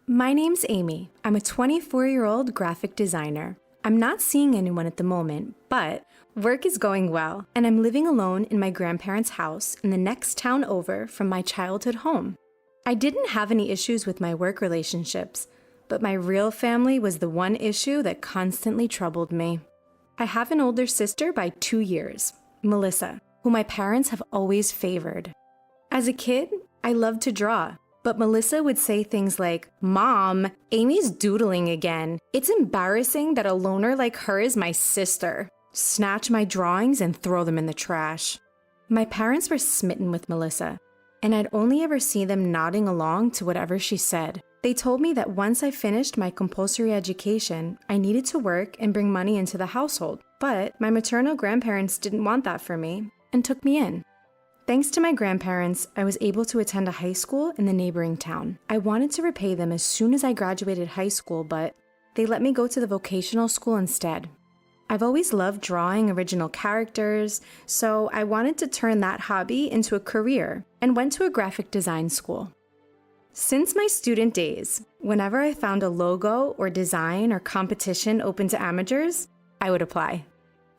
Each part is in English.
My name's Amy. I'm a 24-year-old graphic designer. I'm not seeing anyone at the moment, but work is going well, and I'm living alone in my grandparents' house in the next town over from my childhood home. I didn't have any issues with my work relationships, but my real family was the one issue that constantly troubled me. I have an older sister by 2 years, Melissa, who my parents have always favored. As a kid, I loved to draw. But Melissa would say things like, "Mom, Amy's doodling again. It's embarrassing that a loner like her is my sister." Snatch my drawings and throw them in the trash. My parents were smitten with Melissa, and I'd only ever see them nodding along to whatever she said. They told me that once I finished my compulsory education, I needed to work and bring money into the household. But my maternal grandparents didn't want that for me and took me in. Thanks to my grandparents, I was able to attend a high school in the neighboring town. I wanted to repay them as soon as I graduated high school, but they let me go to the vocational school instead. I've always loved drawing original characters, so I wanted to turn that hobby into a career and went to a graphic design school. Since my student days, whenever I found a logo or design or competition open to amateurs, I would apply.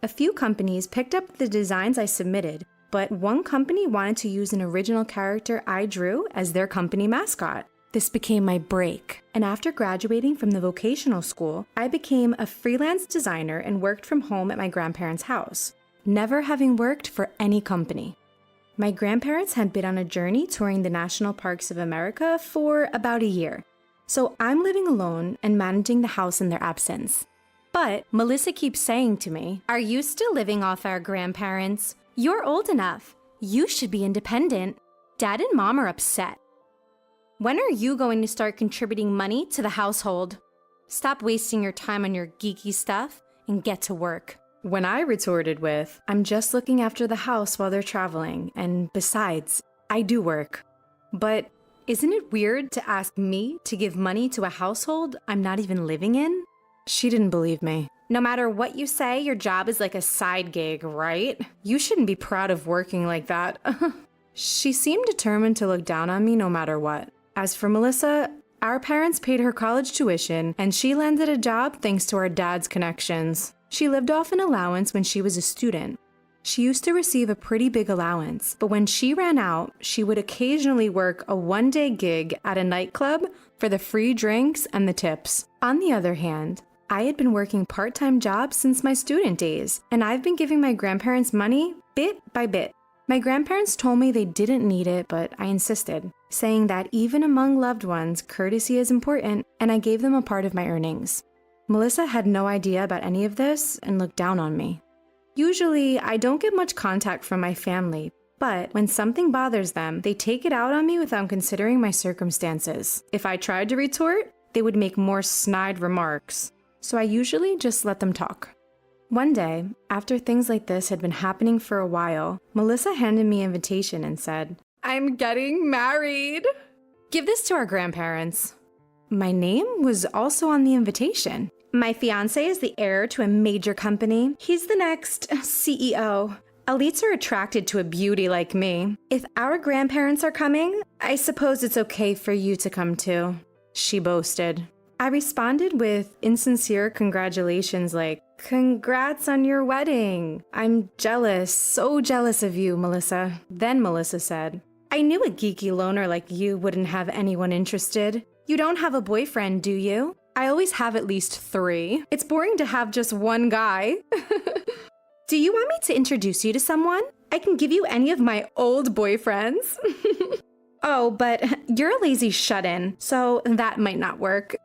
A few companies picked up the designs I submitted, but one company wanted to use an original character I drew as their company mascot. This became my break, and after graduating from the vocational school, I became a freelance designer and worked from home at my grandparents' house, never having worked for any company. My grandparents had been on a journey touring the national parks of America for about a year, so I'm living alone and managing the house in their absence. But Melissa keeps saying to me, "Are you still living off our grandparents? You're old enough. You should be independent. Dad and Mom are upset. When are you going to start contributing money to the household? Stop wasting your time on your geeky stuff and get to work." When I retorted with, "I'm just looking after the house while they're traveling, and besides, I do work." But isn't it weird to ask me to give money to a household I'm not even living in? She didn't believe me. "No matter what you say, your job is like a side gig, right? You shouldn't be proud of working like that." She seemed determined to look down on me no matter what. As for Melissa, our parents paid her college tuition, and she landed a job thanks to our dad's connections. She lived off an allowance when she was a student. She used to receive a pretty big allowance, but when she ran out, she would occasionally work a one-day gig at a nightclub for the free drinks and the tips. On the other hand, I had been working part-time jobs since my student days, and I've been giving my grandparents money bit by bit. My grandparents told me they didn't need it, but I insisted, saying that even among loved ones, courtesy is important, and I gave them a part of my earnings. Melissa had no idea about any of this and looked down on me. Usually, I don't get much contact from my family, but when something bothers them, they take it out on me without considering my circumstances. If I tried to retort, they would make more snide remarks, so I usually just let them talk. One day, after things like this had been happening for a while, Melissa handed me an invitation and said, "I'm getting married. Give this to our grandparents." My name was also on the invitation. "My fiancé is the heir to a major company. He's the next CEO. Elites are attracted to a beauty like me. If our grandparents are coming, I suppose it's okay for you to come too," she boasted. I responded with insincere congratulations like, "Congrats on your wedding. I'm jealous, so jealous of you, Melissa." Then Melissa said, "I knew a geeky loner like you wouldn't have anyone interested. You don't have a boyfriend, do you? I always have at least 3. It's boring to have just one guy." "Do you want me to introduce you to someone? I can give you any of my old boyfriends." "Oh, but you're a lazy shut-in, so that might not work."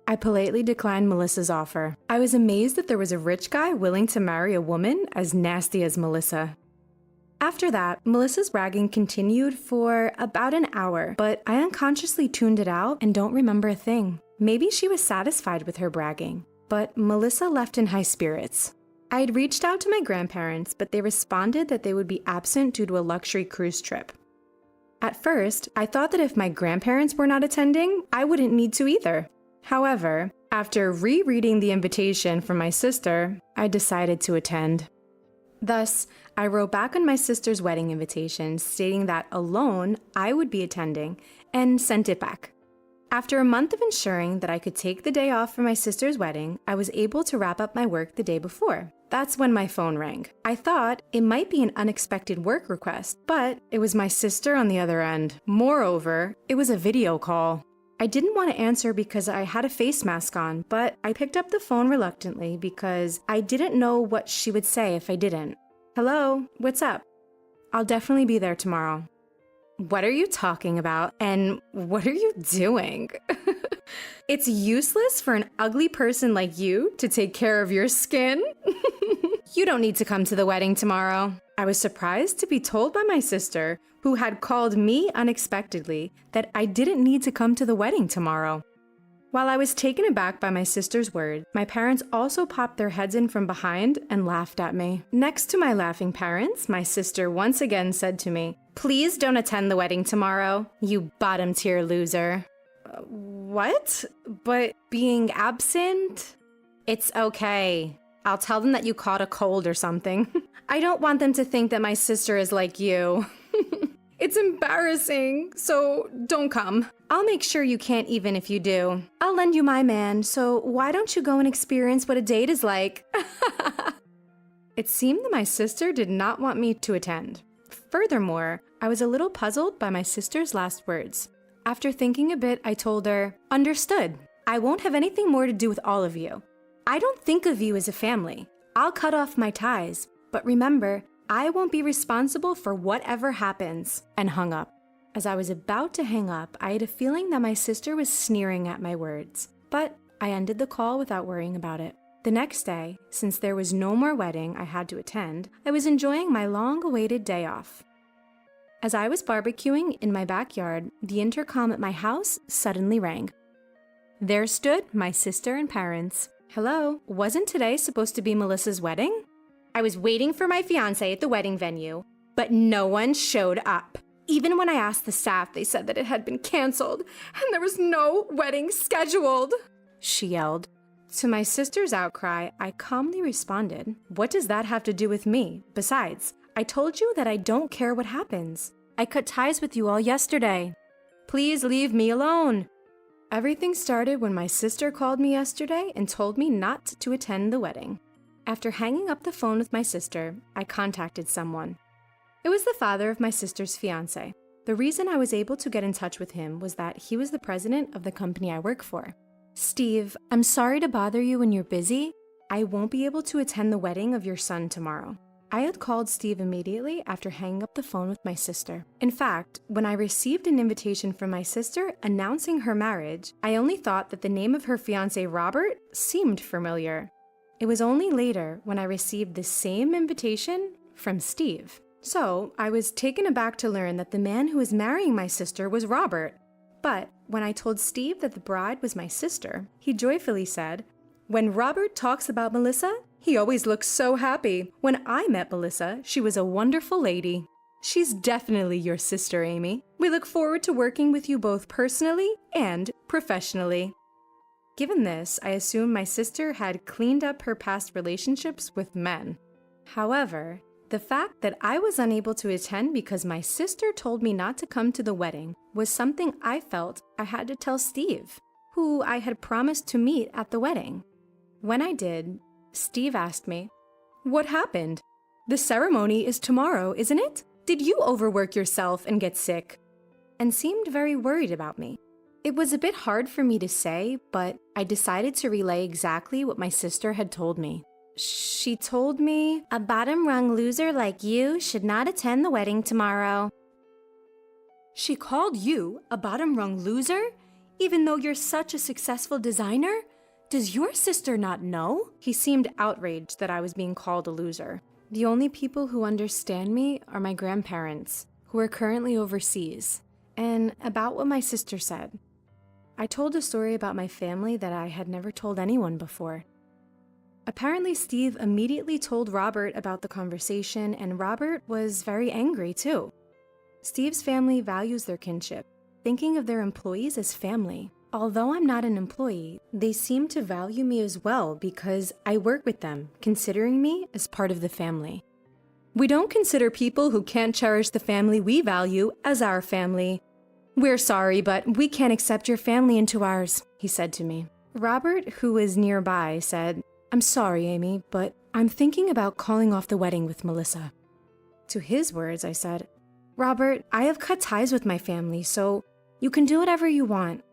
I politely declined Melissa's offer. I was amazed that there was a rich guy willing to marry a woman as nasty as Melissa. After that, Melissa's bragging continued for about an hour, but I unconsciously tuned it out and don't remember a thing. Maybe she was satisfied with her bragging, but Melissa left in high spirits. I had reached out to my grandparents, but they responded that they would be absent due to a luxury cruise trip. At first, I thought that if my grandparents were not attending, I wouldn't need to either. However, after rereading the invitation from my sister, I decided to attend. Thus, I wrote back on my sister's wedding invitation stating that alone I would be attending and sent it back. After a month of ensuring that I could take the day off for my sister's wedding, I was able to wrap up my work the day before. That's when my phone rang. I thought it might be an unexpected work request, but it was my sister on the other end. Moreover, it was a video call. I didn't want to answer because I had a face mask on, but I picked up the phone reluctantly because I didn't know what she would say if I didn't. Hello, what's up? I'll definitely be there tomorrow. What are you talking about? And what are you doing? It's useless for an ugly person like you to take care of your skin. You don't need to come to the wedding tomorrow. I was surprised to be told by my sister, who had called me unexpectedly, that I didn't need to come to the wedding tomorrow. While I was taken aback by my sister's word, my parents also popped their heads in from behind and laughed at me. Next to my laughing parents, my sister once again said to me, "Please don't attend the wedding tomorrow, you bottom-tier loser." What? But being absent? It's okay. I'll tell them that you caught a cold or something. I don't want them to think that my sister is like you. It's embarrassing, so don't come. I'll make sure you can't even if you do. I'll lend you my man, so why don't you go and experience what a date is like? It seemed that my sister did not want me to attend. Furthermore, I was a little puzzled by my sister's last words. After thinking a bit, I told her, "Understood. I won't have anything more to do with all of you. I don't think of you as a family. I'll cut off my ties, but remember, I won't be responsible for whatever happens," and hung up. As I was about to hang up, I had a feeling that my sister was sneering at my words, but I ended the call without worrying about it. The next day, since there was no more wedding I had to attend, I was enjoying my long-awaited day off. As I was barbecuing in my backyard, the intercom at my house suddenly rang. There stood my sister and parents. Hello, wasn't today supposed to be Melissa's wedding? I was waiting for my fiancé at the wedding venue, but no one showed up. Even when I asked the staff, they said that it had been canceled and there was no wedding scheduled, she yelled. To my sister's outcry, I calmly responded, "What does that have to do with me? Besides, I told you that I don't care what happens. I cut ties with you all yesterday. Please leave me alone." Everything started when my sister called me yesterday and told me not to attend the wedding. After hanging up the phone with my sister, I contacted someone. It was the father of my sister's fiancé. The reason I was able to get in touch with him was that he was the president of the company I work for. "Steve, I'm sorry to bother you when you're busy. I won't be able to attend the wedding of your son tomorrow." I had called Steve immediately after hanging up the phone with my sister. In fact, when I received an invitation from my sister announcing her marriage, I only thought that the name of her fiancé Robert seemed familiar. It was only later when I received the same invitation from Steve. So I was taken aback to learn that the man who was marrying my sister was Robert. But when I told Steve that the bride was my sister, he joyfully said, "When Robert talks about Melissa, he always looks so happy. When I met Melissa, she was a wonderful lady. She's definitely your sister, Amy. We look forward to working with you both personally and professionally." Given this, I assumed my sister had cleaned up her past relationships with men. However, the fact that I was unable to attend because my sister told me not to come to the wedding was something I felt I had to tell Steve, who I had promised to meet at the wedding. When I did, Steve asked me, "What happened? The ceremony is tomorrow, isn't it? Did you overwork yourself and get sick?" And seemed very worried about me. It was a bit hard for me to say, but I decided to relay exactly what my sister had told me. She told me, "A bottom-rung loser like you should not attend the wedding tomorrow." She called you a bottom-rung loser? Even though you're such a successful designer? Does your sister not know? He seemed outraged that I was being called a loser. The only people who understand me are my grandparents, who are currently overseas, and about what my sister said. I told a story about my family that I had never told anyone before. Apparently, Steve immediately told Robert about the conversation, and Robert was very angry too. Steve's family values their kinship, thinking of their employees as family. Although I'm not an employee, they seem to value me as well because I work with them, considering me as part of the family. We don't consider people who can't cherish the family we value as our family. "We're sorry, but we can't accept your family into ours," he said to me. Robert, who was nearby, said, "I'm sorry, Amy, but I'm thinking about calling off the wedding with Melissa." To his words, I said, "Robert, I have cut ties with my family, so you can do whatever you want.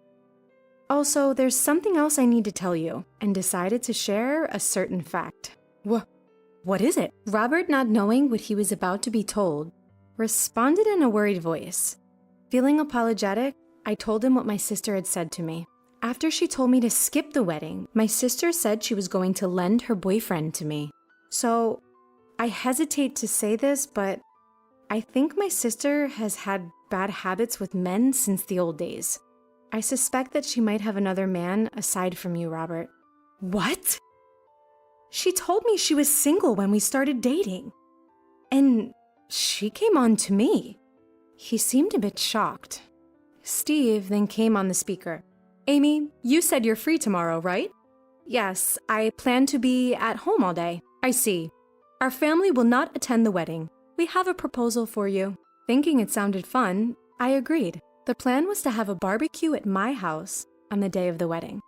Also, there's something else I need to tell you," and decided to share a certain fact. What is it? Robert, not knowing what he was about to be told, responded in a worried voice. Feeling apologetic, I told him what my sister had said to me. After she told me to skip the wedding, my sister said she was going to lend her boyfriend to me. So, I hesitate to say this, but I think my sister has had bad habits with men since the old days. I suspect that she might have another man aside from you, Robert. What? She told me she was single when we started dating. And she came on to me. He seemed a bit shocked. Steve then came on the speaker. "Amy, you said you're free tomorrow, right?" "Yes, I plan to be at home all day." "I see. Our family will not attend the wedding. We have a proposal for you." Thinking it sounded fun, I agreed. The plan was to have a barbecue at my house on the day of the wedding.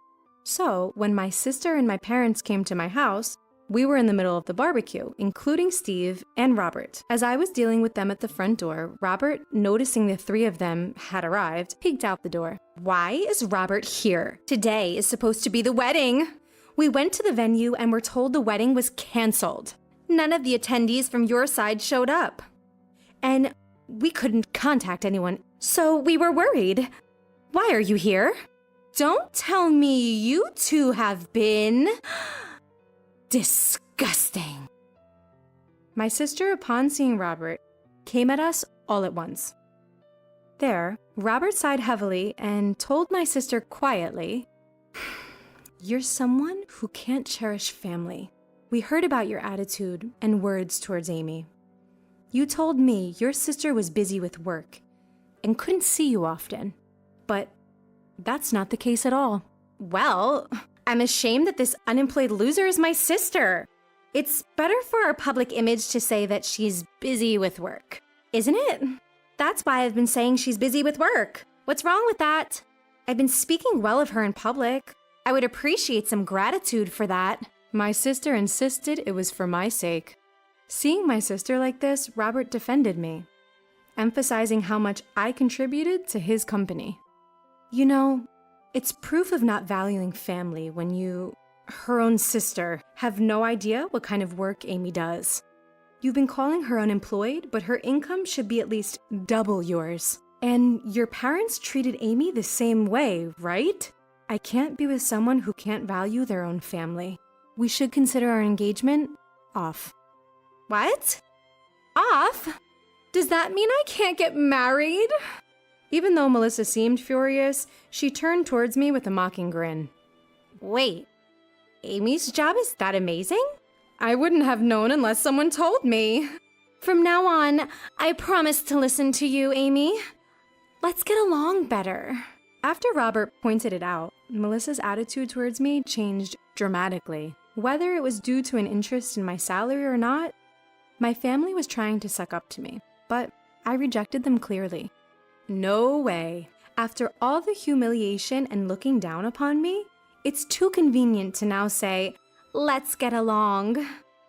So, when my sister and my parents came to my house, we were in the middle of the barbecue, including Steve and Robert. As I was dealing with them at the front door, Robert, noticing the three of them had arrived, peeked out the door. "Why is Robert here? Today is supposed to be the wedding. We went to the venue and were told the wedding was canceled. None of the attendees from your side showed up. And we couldn't contact anyone, so we were worried. Why are you here? Don't tell me you two have been disgusting." My sister, upon seeing Robert, came at us all at once. There, Robert sighed heavily and told my sister quietly, "You're someone who can't cherish family. We heard about your attitude and words towards Amy. You told me your sister was busy with work and couldn't see you often, but that's not the case at all." "Well, I'm ashamed that this unemployed loser is my sister. It's better for our public image to say that she's busy with work, isn't it? That's why I've been saying she's busy with work. What's wrong with that? I've been speaking well of her in public. I would appreciate some gratitude for that." My sister insisted it was for my sake. Seeing my sister like this, Robert defended me, emphasizing how much I contributed to his company. "You know, it's proof of not valuing family when you, her own sister, have no idea what kind of work Amy does. You've been calling her unemployed, but her income should be at least double yours. And your parents treated Amy the same way, right? I can't be with someone who can't value their own family. We should consider our engagement off." "What? Off? Does that mean I can't get married?" Even though Melissa seemed furious, she turned towards me with a mocking grin. "Wait, Amy's job is that amazing? I wouldn't have known unless someone told me. From now on, I promise to listen to you, Amy. Let's get along better." After Robert pointed it out, Melissa's attitude towards me changed dramatically. Whether it was due to an interest in my salary or not, my family was trying to suck up to me, but I rejected them clearly. No way. After all the humiliation and looking down upon me, it's too convenient to now say, "Let's get along."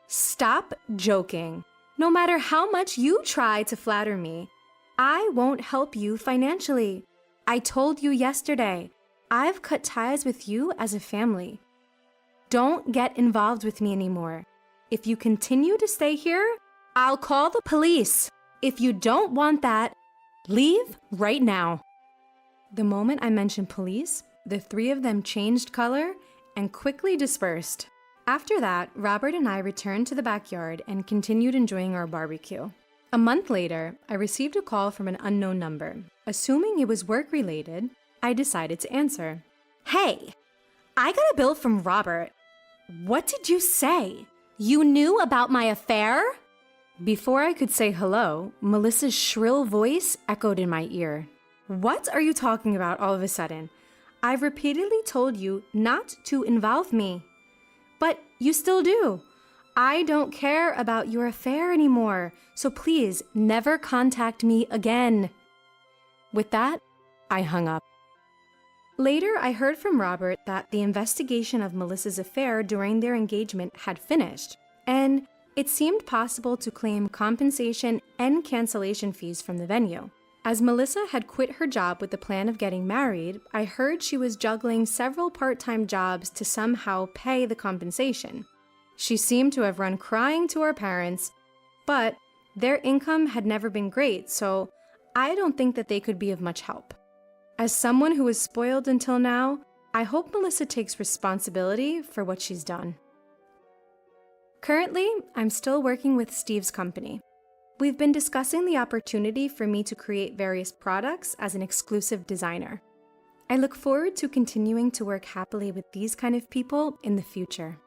Stop joking. No matter how much you try to flatter me, I won't help you financially. I told you yesterday, I've cut ties with you as a family. Don't get involved with me anymore. If you continue to stay here, I'll call the police. If you don't want that, leave right now. The moment I mentioned police, the three of them changed color and quickly dispersed. After that, Robert and I returned to the backyard and continued enjoying our barbecue. A month later, I received a call from an unknown number. Assuming it was work-related, I decided to answer. "Hey, I got a bill from Robert. What did you say? You knew about my affair?" Before I could say hello, Melissa's shrill voice echoed in my ear. "What are you talking about all of a sudden? I've repeatedly told you not to involve me. But you still do. I don't care about your affair anymore, so please never contact me again." With that, I hung up. Later, I heard from Robert that the investigation of Melissa's affair during their engagement had finished, and it seemed possible to claim compensation and cancellation fees from the venue. As Melissa had quit her job with the plan of getting married, I heard she was juggling several part-time jobs to somehow pay the compensation. She seemed to have run crying to her parents, but their income had never been great, so I don't think that they could be of much help. As someone who was spoiled until now, I hope Melissa takes responsibility for what she's done. Currently, I'm still working with Steve's company. We've been discussing the opportunity for me to create various products as an exclusive designer. I look forward to continuing to work happily with these kind of people in the future.